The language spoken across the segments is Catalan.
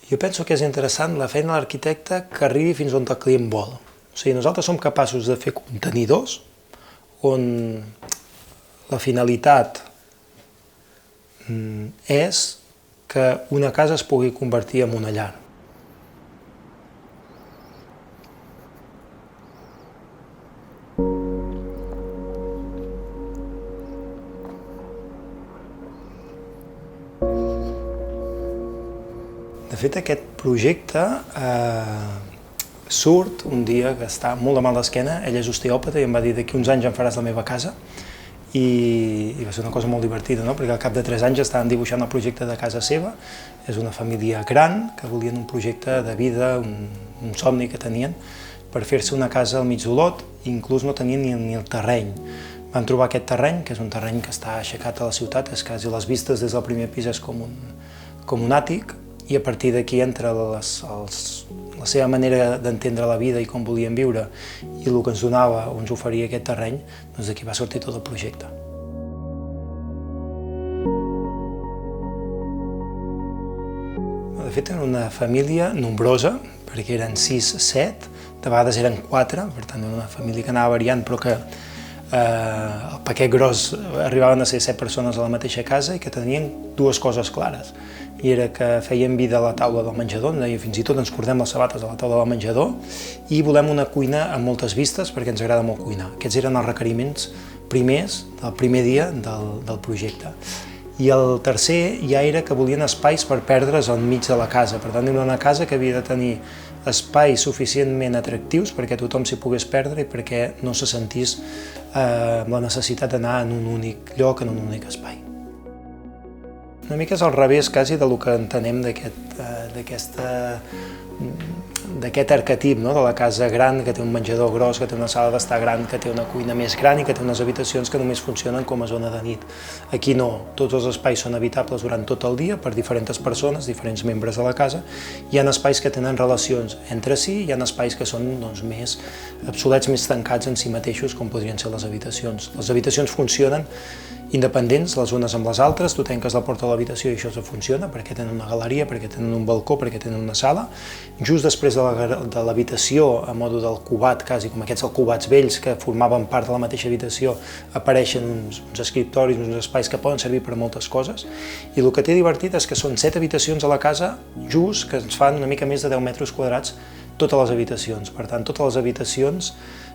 Jo penso que és interessant la feina de l'arquitecte que arribi fins on el client vol. O sigui, nosaltres som capaços de fer contenidors on la finalitat és que una casa es pugui convertir en una llar. De fet, aquest projecte surt un dia que està molt de mal d'esquena, ell és osteòpata i em va dir d'aquí uns anys em faràs la meva casa i va ser una cosa molt divertida, no? Perquè al cap de 3 anys estaven dibuixant el projecte de casa seva, és una família gran que volien un projecte de vida, un somni que tenien per fer-se una casa al mig d'Olot i inclús no tenien ni el terreny. Van trobar aquest terreny, que és un terreny que està aixecat a la ciutat, és quasi les vistes des del primer pis és com un àtic, i a partir d'aquí, entre la seva manera d'entendre la vida i com volien viure i el que ens donava o ens oferia aquest terreny, doncs d'aquí va sortir tot el projecte. De fet, era una família nombrosa, perquè eren 6-7, de vegades eren 4, per tant era una família que anava variant, però que el paquet gros arribaven a ser 7 persones a la mateixa casa i que tenien dues coses clares. I era que feien vida a la taula del menjador, deia fins i tot ens cordem les sabates a la taula del menjador i volem una cuina amb moltes vistes perquè ens agrada molt cuinar. Aquests eren els requeriments primers del primer dia del projecte. I el tercer ja era que volien espais per perdre's enmig de la casa, per tant era una casa que havia de tenir espais suficientment atractius perquè tothom s'hi pogués perdre i perquè no se sentís amb la necessitat d'anar en un únic lloc, en un únic espai. Una mica és al revés quasi del que entenem d'aquest arquetip, no? De la casa gran, que té un menjador gros, que té una sala d'estar gran, que té una cuina més gran i que té unes habitacions que només funcionen com a zona de nit. Aquí no, tots els espais són habitables durant tot el dia per diferents persones, diferents membres de la casa. Hi ha espais que tenen relacions entre si, hi ha espais que són més obsolets, més tancats en si mateixos, com podrien ser les habitacions. Les habitacions funcionen independents les unes amb les altres, tu tanques la porta de l'habitació i això funciona perquè tenen una galeria, perquè tenen un balcó, perquè tenen una sala. Just després de l'habitació, a modo del cubat, quasi com aquests cubats vells que formaven part de la mateixa habitació, apareixen uns escriptoris, uns espais que poden servir per a moltes coses. I el que té divertit és que són 7 habitacions a la casa, just que ens fan una mica més de 10 metres quadrats totes les habitacions. Per tant, totes les habitacions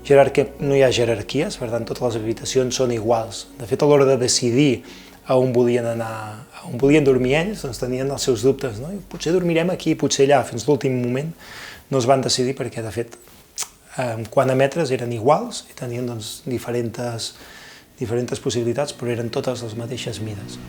no hi ha jerarquies, per tant, totes les habitacions són iguals. De fet, a l'hora de decidir a on volien anar, on volien dormir ells, doncs tenien els seus dubtes, no? Potser dormirem aquí, potser allà, fins l'últim moment no es van decidir perquè, de fet, quant a metres eren iguals i tenien diferents possibilitats, però eren totes les mateixes mides.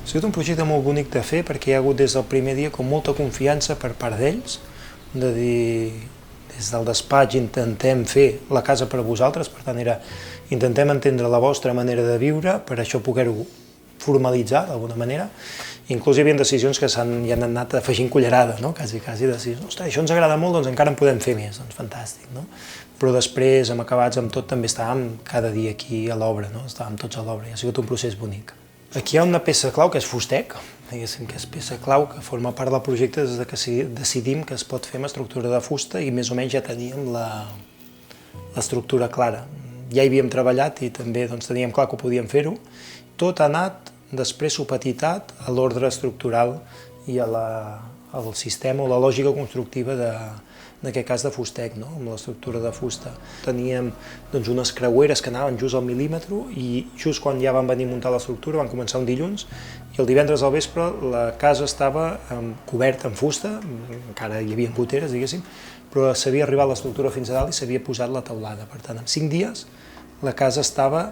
Ha sigut un projecte molt bonic de fer perquè hi ha hagut des del primer dia com molta confiança per part d'ells, de dir, des del despatx intentem fer la casa per a vosaltres, per tant intentem entendre la vostra manera de viure per això poder-ho formalitzar d'alguna manera. Inclús hi havia decisions que hi han anat afegint cullerada, no? Quasi de dir, ostres, això ens agrada molt, doncs encara en podem fer més, doncs fantàstic, no? Però després, amb acabats, amb tot, també estàvem cada dia aquí a l'obra, no? Estàvem tots a l'obra i ha sigut un procés bonic. Aquí hi ha una peça clau que és Fustec, diguéssim que és peça clau que forma part del projecte des que decidim que es pot fer amb estructura de fusta i més o menys ja teníem l'estructura clara. Ja hi havíem treballat i també teníem clar que ho podíem fer-ho. Tot ha anat després supetitat a l'ordre estructural i al sistema o la lògica constructiva en aquest cas de Fustec, no? Amb l'estructura de fusta. Teníem unes creueres que anaven just al mil·límetre i just quan ja van venir a muntar l'estructura van començar un dilluns i el divendres al vespre la casa estava coberta amb fusta, encara hi havia goteres, diguéssim, però s'havia arribat l'estructura fins a dalt i s'havia posat la teulada. Per tant, en 5 dies la casa estava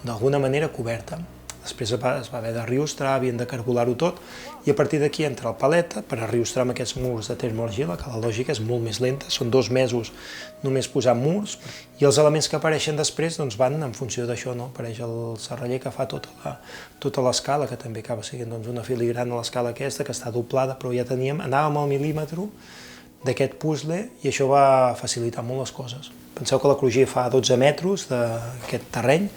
d'alguna manera coberta. Després es va haver de riostrar, havien de cargolar-ho tot, i a partir d'aquí entra el paleta per a riostrar amb aquests murs de termoargila, que la lògica és molt més lenta, són 2 mesos només posant murs, i els elements que apareixen després van en funció d'això, no? Apareix el serraller que fa tota l'escala, que també acaba sent una filigrana a l'escala aquesta, que està doblada, però ja anàvem al mil·límetre d'aquest puzzle i això va facilitar molt les coses. Penseu que la crugia fa 12 metres d'aquest terreny,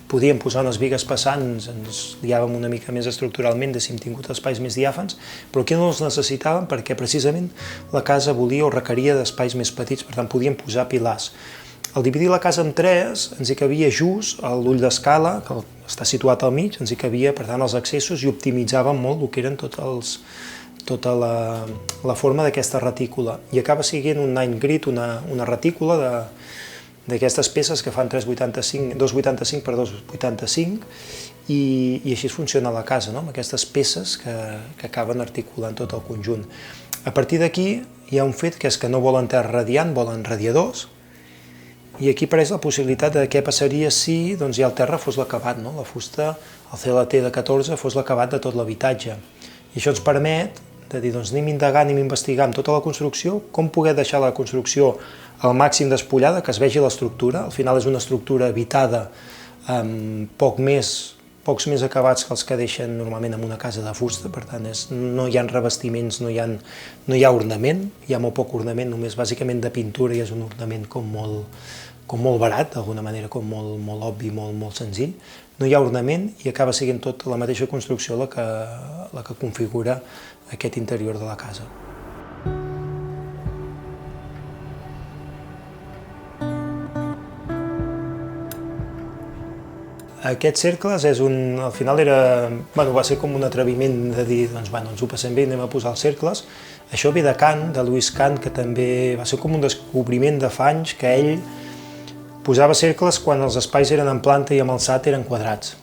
podíem posar unes bigues passants, ens liàvem una mica més estructuralment, haguéssim tingut espais més diàfans, però aquí no els necessitàvem perquè precisament la casa volia o requeria d'espais més petits, per tant podíem posar pilars. Al dividir la casa en tres, ens hi cabia just l'ull d'escala, que està situat al mig, ens hi cabia, per tant, els accessos i optimitzàvem molt el que eren tota la forma d'aquesta retícula. I acaba sent un nine grid, una retícula d'aquestes peces que fan 2,85 per 2,85 i així funciona la casa, no? Amb aquestes peces que acaben articulant tot el conjunt. A partir d'aquí hi ha un fet que és que no volen terra radiant, volen radiadors, i aquí apareix la possibilitat de què passaria si ja el terra fos l'acabat, no? La fusta, el CLT de 14, fos l'acabat de tot l'habitatge. I això ens permet de dir, anem indagant, anem investigant tota la construcció, com poder deixar la construcció al màxim despullada, que es vegi l'estructura. Al final és una estructura habitada amb pocs més acabats que els que deixen normalment en una casa de fusta, per tant no hi ha revestiments, no hi ha ornament, hi ha molt poc ornament, només bàsicament de pintura i és un ornament com molt barat, d'alguna manera com molt obvi, molt senzill. No hi ha ornament i acaba sent tota la mateixa construcció la que configura aquest interior de la casa. Aquests cercles al final va ser com un atreviment de dir, ens ho passem bé, anem a posar els cercles. Això ve de Kant, de Louis Kant, que també va ser com un descobriment de fa anys, que ell posava cercles quan els espais eren en planta i amb alçat eren quadrats.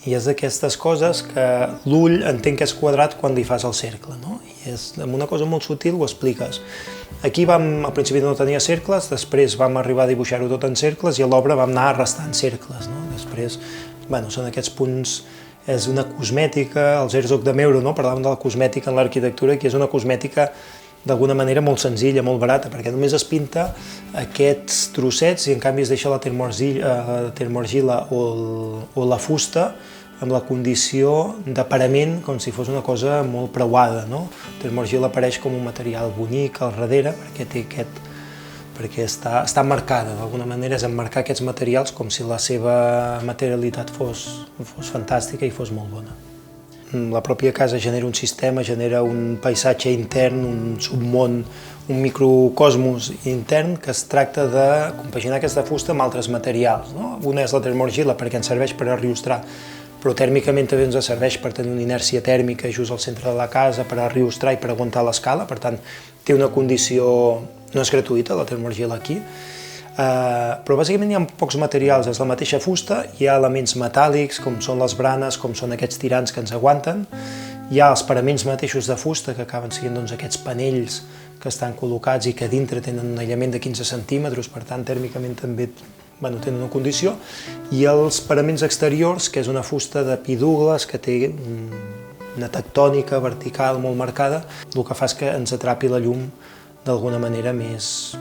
I és d'aquestes coses que l'ull entén que és quadrat quan li fas el cercle, no? I amb una cosa molt sutil ho expliques. Aquí al principi no tenia cercles, després vam arribar a dibuixar-ho tot en cercles i a l'obra vam anar arrestant cercles, no? Després, són aquests punts, és una cosmètica, els Herzog de Meuron, no? Parlàvem de la cosmètica en l'arquitectura, que és una cosmètica d'alguna manera molt senzilla, molt barata, perquè només es pinta aquests trossets i en canvi es deixa la termoargila o la fusta amb la condició de parament com si fos una cosa molt preuada, no? La termoargila apareix com un material bonic al darrere perquè està marcada, d'alguna manera és emmarcar aquests materials com si la seva materialitat fos fantàstica i fos molt bona. La pròpia casa genera un sistema, genera un paisatge intern, un submón, un microcosmos intern que es tracta de compaginar aquesta fusta amb altres materials, no? Una és la termoargila perquè ens serveix per arriostrar, però tèrmicament també ens serveix per tenir una inèrcia tèrmica just al centre de la casa, per arriostrar i per aguantar l'escala, per tant té una condició, no és gratuïta la termoargila aquí, però bàsicament hi ha pocs materials, és la mateixa fusta, hi ha elements metàl·lics com són les branes, com són aquests tirants que ens aguanten, hi ha els paraments mateixos de fusta que acaben sent aquests panells que estan col·locats i que dintre tenen un aïllament de 15 centímetres, per tant tèrmicament també tenen una condició, i els paraments exteriors, que és una fusta de pi Douglas que té una tectònica vertical molt marcada, el que fa és que ens atrapi la llum d'alguna manera més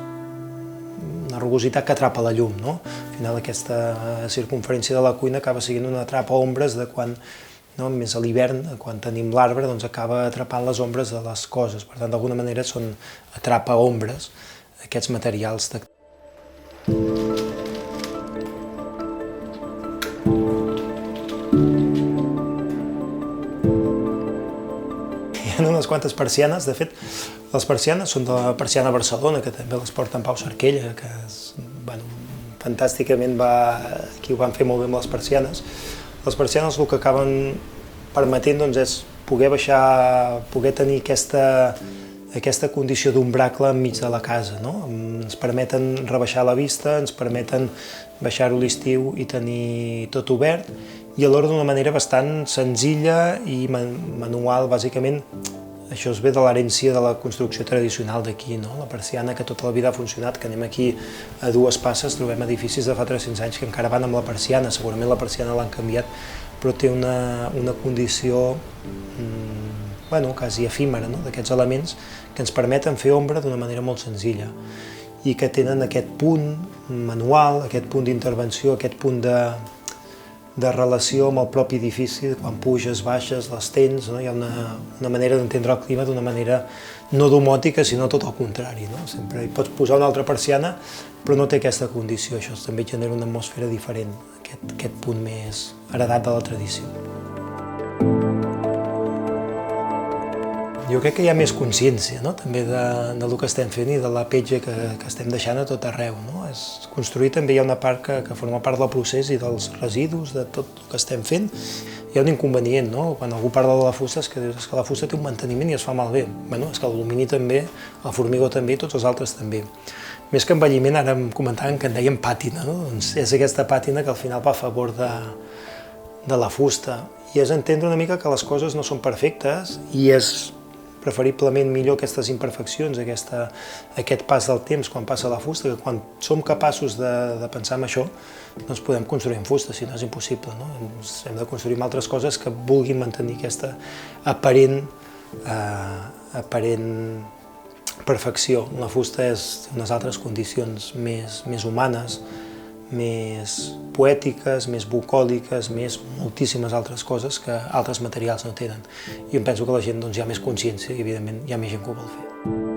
una rugositat que atrapa la llum, no? Al final aquesta circunferència de la cuina acaba sent una atrapa-ombres de quan, més a l'hivern, quan tenim l'arbre, acaba atrapant les ombres de les coses. Per tant, d'alguna manera són atrapa-ombres, aquests materials. Hi ha unes quantes persianes, de fet, les persianes són de la persiana Barcelona, que també les porta en Pau Sarquella, que fantàsticament aquí ho van fer molt bé amb les persianes. Les persianes el que acaben permetent és poder tenir aquesta condició d'ombracle enmig de la casa, no? Ens permeten rebaixar la vista, ens permeten baixar-ho a l'estiu i tenir tot obert, i alhora d'una manera bastant senzilla i manual, bàsicament. Això es ve de l'herència de la construcció tradicional d'aquí, no? La persiana que tota la vida ha funcionat, que anem aquí a dues passes, trobem edificis de fa 300 anys que encara van amb la persiana, segurament la persiana l'han canviat, però té una condició quasi efímera, no? D'aquests elements que ens permeten fer ombra d'una manera molt senzilla i que tenen aquest punt manual, aquest punt d'intervenció, aquest punt de relació amb el propi edifici, quan puges, baixes, les tens, no? Hi ha una manera d'entendre el clima d'una manera no domòtica, sinó tot el contrari, no? Sempre hi pots posar una altra persiana, però no té aquesta condició, això també genera una atmosfera diferent, aquest punt més heredat de la tradició. Jo crec que hi ha més consciència, no? També del que estem fent i de la petja que estem deixant a tot arreu. No? Construir també hi ha una part que forma part del procés i dels residus, de tot el que estem fent. Hi ha un inconvenient, no? Quan algú parla de la fusta és que dius que la fusta té un manteniment i es fa malbé. Bueno, és que l'alumini també, el formigó també i tots els altres també. Més que envelliment, ara em comentaven que en dèiem pàtina, no? Doncs és aquesta pàtina que al final va a favor de la fusta. I és entendre una mica que les coses no són perfectes i és preferiblement millor aquestes imperfeccions, aquest pas del temps quan passa la fusta, que quan som capaços de pensar en això, doncs podem construir amb fusta, si no és impossible. No? Hem de construir amb altres coses que vulguin mantenir aquesta aparent perfecció. La fusta és unes altres condicions més humanes, més poètiques, més bucòliques, més moltíssimes altres coses que altres materials no tenen. I em penso que la gent hi ha més consciència i, evidentment, hi ha més gent que ho vol fer.